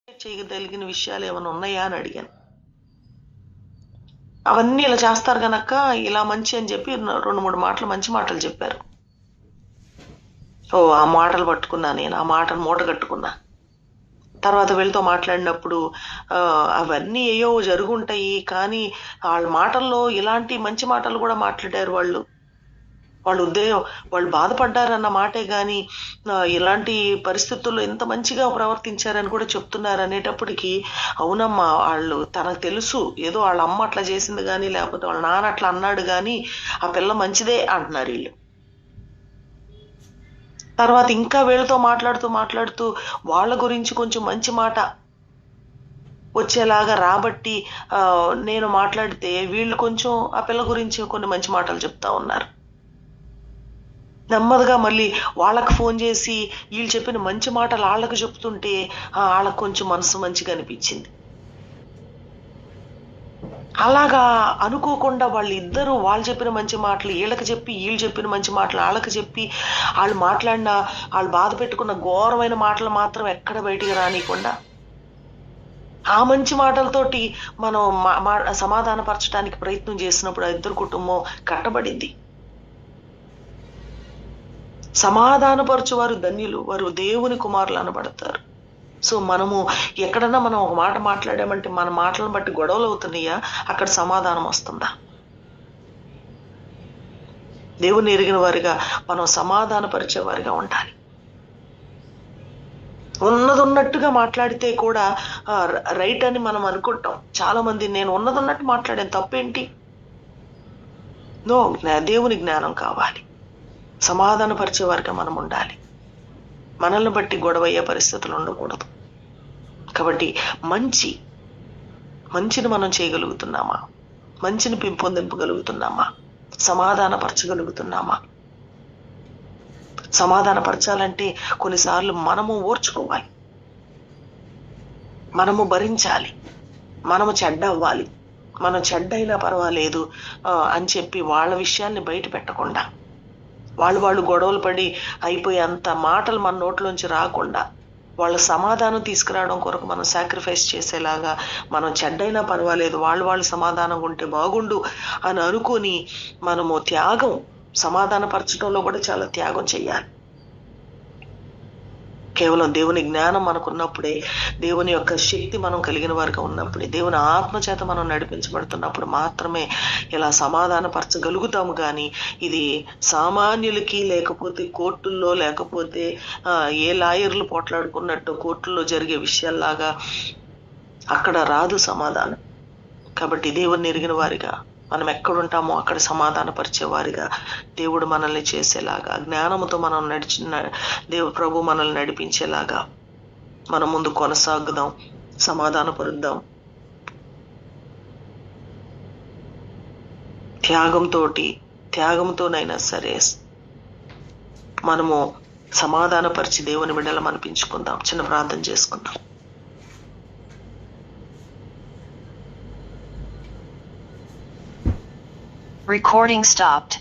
చేయగలిగిన విషయాలు ఏమైనా ఉన్నాయా అని అడిగాను. అవన్నీ ఇలా చేస్తారు గనక ఇలా మంచి అని చెప్పి 2-3 మాటలు మంచి మాటలు చెప్పారు. ఆ మాటలు పట్టుకున్నా నేను, ఆ మాటలు మూట కట్టుకున్నా. తర్వాత వీళ్ళతో మాట్లాడినప్పుడు అవన్నీ ఏయో జరుగుంటాయి, కానీ వాళ్ళ మాటల్లో ఇలాంటి మంచి మాటలు కూడా మాట్లాడారు వాళ్ళు. వాళ్ళు బాధపడ్డారన్న మాటే గాని ఇలాంటి పరిస్థితుల్లో ఎంత మంచిగా ప్రవర్తించారని కూడా చెప్తున్నారు అనేటప్పటికి, అవునమ్మా వాళ్ళు తనకు తెలుసు ఏదో వాళ్ళ అమ్మ అట్లా చేసింది కానీ లేకపోతే వాళ్ళ నాన్న అట్లా అన్నాడు కానీ ఆ పిల్ల మంచిదే అంటున్నారు వీళ్ళు. తర్వాత ఇంకా వీళ్ళతో మాట్లాడుతూ వాళ్ళ గురించి కొంచెం మంచి మాట వచ్చేలాగా రాబట్టి నేను మాట్లాడితే వీళ్ళు కొంచెం ఆ పిల్ల గురించి కొన్ని మంచి మాటలు చెప్తా ఉన్నారు. నెమ్మదిగా మళ్ళీ వాళ్ళకి ఫోన్ చేసి వీళ్ళు చెప్పిన మంచి మాటలు వాళ్ళకి చెప్తుంటే వాళ్ళకి కొంచెం మనసు మంచిగా అనిపించింది. అలాగా అనుకోకుండా వాళ్ళు చెప్పిన మంచి మాటలు వీళ్ళకి చెప్పి, వీళ్ళు చెప్పిన మంచి మాటలు వాళ్ళకి చెప్పి, వాళ్ళు బాధ పెట్టుకున్న ఘోరమైన మాటలు మాత్రం ఎక్కడ బయటికి రానియకుండా ఆ మంచి మాటలతోటి మనం సమాధానపరచడానికి ప్రయత్నం చేసినప్పుడు ఆ ఇద్దరు కుటుంబం కట్టబడింది. సమాధానపరచువారు ధన్యులు, వారు దేవుని కుమారులు అనబడతారు. సో మనము ఎక్కడన్నా మనం ఒక మాట మాట్లాడామంటే మన మాటలను బట్టి గొడవలు అవుతున్నాయా, అక్కడ సమాధానం వస్తుందా? దేవుని ఎరిగిన వారిగా మనం సమాధానపరిచే వారిగా ఉండాలి. ఉన్నట్టుగా మాట్లాడితే కూడా రైట్ అని మనం అనుకుంటాం. చాలా మంది నేను ఉన్నట్టు మాట్లాడాను, తప్పేంటి? దేవుని జ్ఞానం కావాలి, సమాధానపరిచే వారిగా మనం ఉండాలి. మనల్ని బట్టి గొడవ అయ్యే పరిస్థితులు ఉండకూడదు. కాబట్టి మంచిని మనం చేయగలుగుతున్నామా? మంచిని పెంపొందింపగలుగుతున్నామా? సమాధానపరచగలుగుతున్నామా? సమాధానపరచాలంటే కొన్నిసార్లు మనము ఓర్చుకోవాలి, మనము భరించాలి, మనము చెడ్డ అవ్వాలి. మనం చెడ్డైనా పర్వాలేదు అని చెప్పి వాళ్ళ విషయాన్ని బయట పెట్టకుండా, వాళ్ళు గొడవలు పడి అయిపోయి అంత మాటలు మన నోట్లోంచి రాకుండా వాళ్ళ సమాధానం తీసుకురావడం కొరకు మనం సాక్రిఫైస్ చేసేలాగా, మనం చెడ్డైనా పర్వాలేదు వాళ్ళు సమాధానంగా ఉంటే బాగుండు అని అనుకొని మనము సమాధానపరచడంలో కూడా చాలా త్యాగం చేయాలి. కేవలం దేవుని జ్ఞానం మనకున్నప్పుడే, దేవుని యొక్క శక్తి మనం కలిగిన వారిగా ఉన్నప్పుడే, దేవుని ఆత్మచేత మనం నడిపించబడుతున్నప్పుడు మాత్రమే ఇలా సమాధానపరచగలుగుతాము. కానీ ఇది సామాన్యులకి, లేకపోతే కోర్టుల్లో, లేకపోతే ఏ లాయర్లు పోట్లాడుకున్నట్టు కోర్టుల్లో జరిగే విషయాల్లాగా అక్కడ రాదు సమాధానం. కాబట్టి దేవుని ఎరిగిన వారిగా మనం ఎక్కడుంటామో అక్కడ సమాధానపరిచే వారిగా దేవుడు మనల్ని చేసేలాగా, జ్ఞానముతో మనం ప్రభు మనల్ని నడిపించేలాగా మనం ముందు కొనసాగుదాం, సమాధానపరుద్దాం. త్యాగంతోనైనా సరే మనము సమాధానపరిచి దేవుని బిడ్డలం అనిపించుకుందాం. చిన్న ప్రార్థన చేసుకుందాం. Recording stopped.